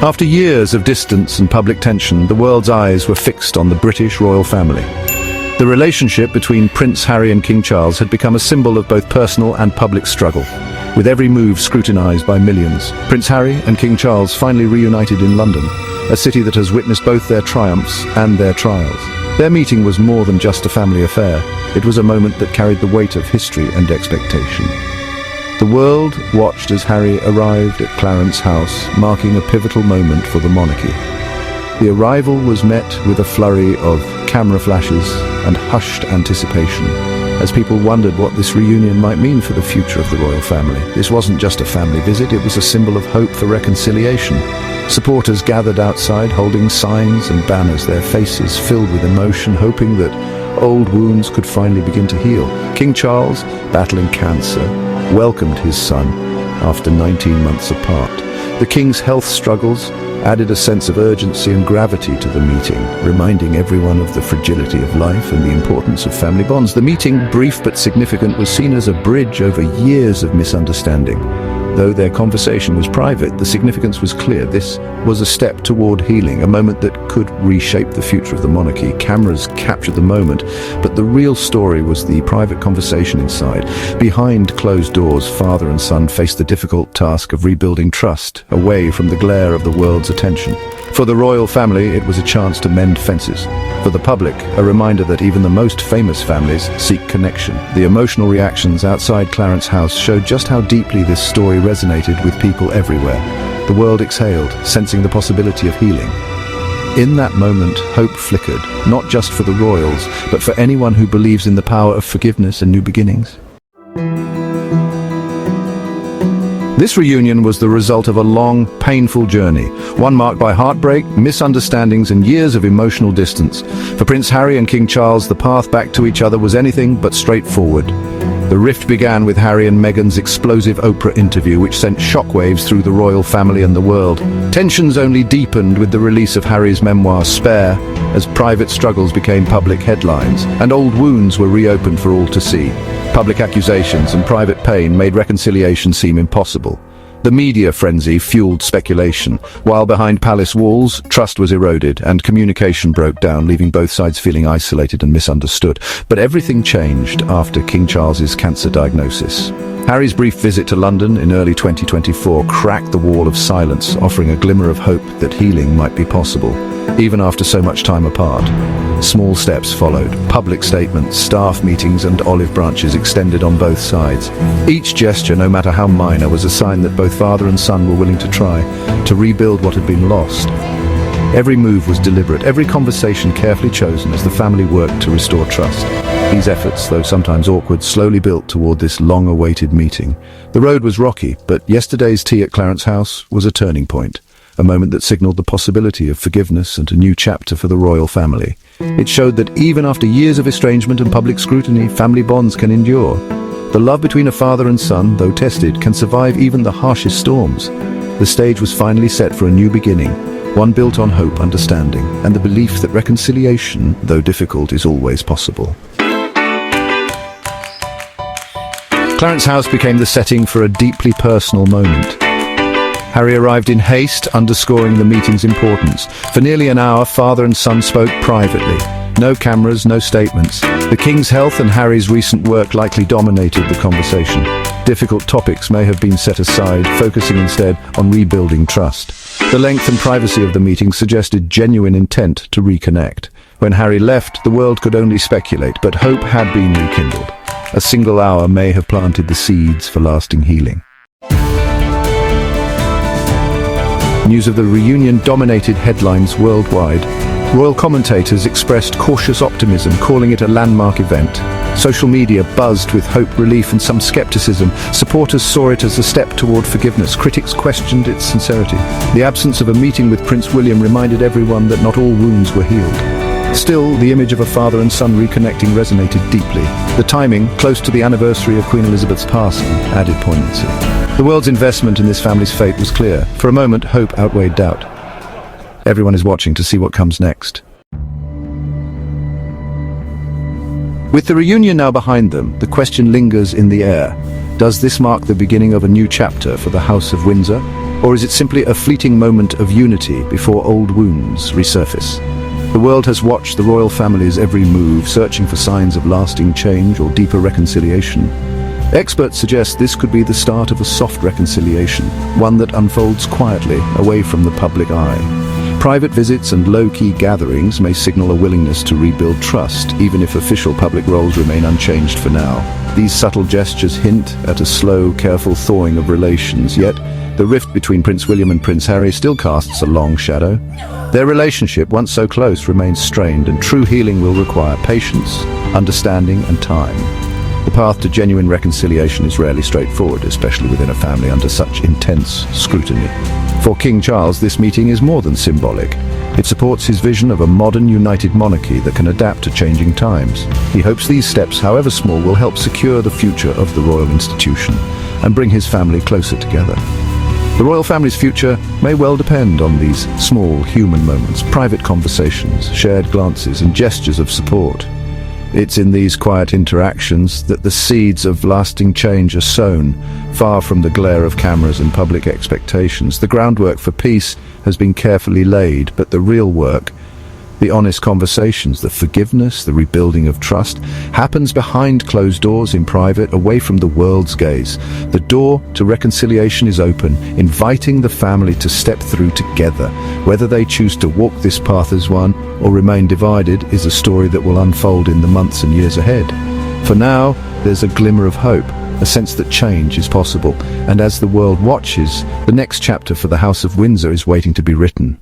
After years of distance and public tension, the world's eyes were fixed on the British royal family. The relationship between Prince Harry and King Charles had become a symbol of both personal and public struggle, with every move scrutinized by millions. Prince Harry and King Charles finally reunited in London, a city that has witnessed both their triumphs and their trials. Their meeting was more than just a family affair. It was a moment that carried the weight of history and expectation. The world watched as Harry arrived at Clarence House, marking a pivotal moment for the monarchy. The arrival was met with a flurry of camera flashes and hushed anticipation, as people wondered what this reunion might mean for the future of the royal family. This wasn't just a family visit, it was a symbol of hope for reconciliation. Supporters gathered outside, holding signs and banners, their faces filled with emotion, hoping that old wounds could finally begin to heal. King Charles, battling cancer, welcomed his son after 19 months apart. The king's health struggles added a sense of urgency and gravity to the meeting, reminding everyone of the fragility of life and the importance of family bonds. The meeting, brief but significant, was seen as a bridge over years of misunderstanding. Though their conversation was private, the significance was clear. This was a step toward healing, a moment that could reshape the future of the monarchy. Cameras captured the moment, but the real story was the private conversation inside. Behind closed doors, father and son faced the difficult task of rebuilding trust, away from the glare of the world's attention. For the royal family, it was a chance to mend fences. For the public, a reminder that even the most famous families seek connection. The emotional reactions outside Clarence House showed just how deeply this story resonated with people everywhere. The world exhaled, sensing the possibility of healing. In that moment, hope flickered, not just for the royals, but for anyone who believes in the power of forgiveness and new beginnings. This reunion was the result of a long, painful journey, one marked by heartbreak, misunderstandings, and years of emotional distance. For Prince Harry and King Charles, the path back to each other was anything but straightforward. The rift began with Harry and Meghan's explosive Oprah interview, which sent shockwaves through the royal family and the world. Tensions only deepened with the release of Harry's memoir, Spare, as private struggles became public headlines, and old wounds were reopened for all to see. Public accusations and private pain made reconciliation seem impossible. The media frenzy fueled speculation, while behind palace walls, trust was eroded and communication broke down, leaving both sides feeling isolated and misunderstood. But everything changed after King Charles's cancer diagnosis. Harry's brief visit to London in early 2024 cracked the wall of silence, offering a glimmer of hope that healing might be possible, even after so much time apart. Small steps followed, public statements, staff meetings, and olive branches extended on both sides. Each gesture, no matter how minor, was a sign that both father and son were willing to try to rebuild what had been lost. Every move was deliberate, every conversation carefully chosen as the family worked to restore trust. These efforts, though sometimes awkward, slowly built toward this long-awaited meeting. The road was rocky, but yesterday's tea at Clarence House was a turning point, a moment that signaled the possibility of forgiveness and a new chapter for the royal family. It showed that even after years of estrangement and public scrutiny, family bonds can endure. The love between a father and son, though tested, can survive even the harshest storms. The stage was finally set for a new beginning, one built on hope, understanding, and the belief that reconciliation, though difficult, is always possible. Clarence House became the setting for a deeply personal moment. Harry arrived in haste, underscoring the meeting's importance. For nearly an hour, father and son spoke privately. No cameras, no statements. The king's health and Harry's recent work likely dominated the conversation. Difficult topics may have been set aside, focusing instead on rebuilding trust. The length and privacy of the meeting suggested genuine intent to reconnect. When Harry left, the world could only speculate, but hope had been rekindled. A single hour may have planted the seeds for lasting healing. News of the reunion dominated headlines worldwide. Royal commentators expressed cautious optimism, calling it a landmark event. Social media buzzed with hope, relief, and some skepticism. Supporters saw it as a step toward forgiveness. Critics questioned its sincerity. The absence of a meeting with Prince William reminded everyone that not all wounds were healed. Still, the image of a father and son reconnecting resonated deeply. The timing, close to the anniversary of Queen Elizabeth's passing, added poignancy. The world's investment in this family's fate was clear. For a moment, hope outweighed doubt. Everyone is watching to see what comes next. With the reunion now behind them, the question lingers in the air. Does this mark the beginning of a new chapter for the House of Windsor? Or is it simply a fleeting moment of unity before old wounds resurface? The world has watched the royal family's every move, searching for signs of lasting change or deeper reconciliation. Experts suggest this could be the start of a soft reconciliation, one that unfolds quietly, away from the public eye. Private visits and low-key gatherings may signal a willingness to rebuild trust, even if official public roles remain unchanged for now. These subtle gestures hint at a slow, careful thawing of relations, yet the rift between Prince William and Prince Harry still casts a long shadow. Their relationship, once so close, remains strained, and true healing will require patience, understanding, and time. The path to genuine reconciliation is rarely straightforward, especially within a family under such intense scrutiny. For King Charles, this meeting is more than symbolic. It supports his vision of a modern, united monarchy that can adapt to changing times. He hopes these steps, however small, will help secure the future of the royal institution and bring his family closer together. The royal family's future may well depend on these small human moments, private conversations, shared glances, and gestures of support. It's in these quiet interactions that the seeds of lasting change are sown, far from the glare of cameras and public expectations. The groundwork for peace has been carefully laid, but the real work, the honest conversations, the forgiveness, the rebuilding of trust, happens behind closed doors in private, away from the world's gaze. The door to reconciliation is open, inviting the family to step through together. Whether they choose to walk this path as one or remain divided is a story that will unfold in the months and years ahead. For now, there's a glimmer of hope, a sense that change is possible, and as the world watches, the next chapter for the House of Windsor is waiting to be written.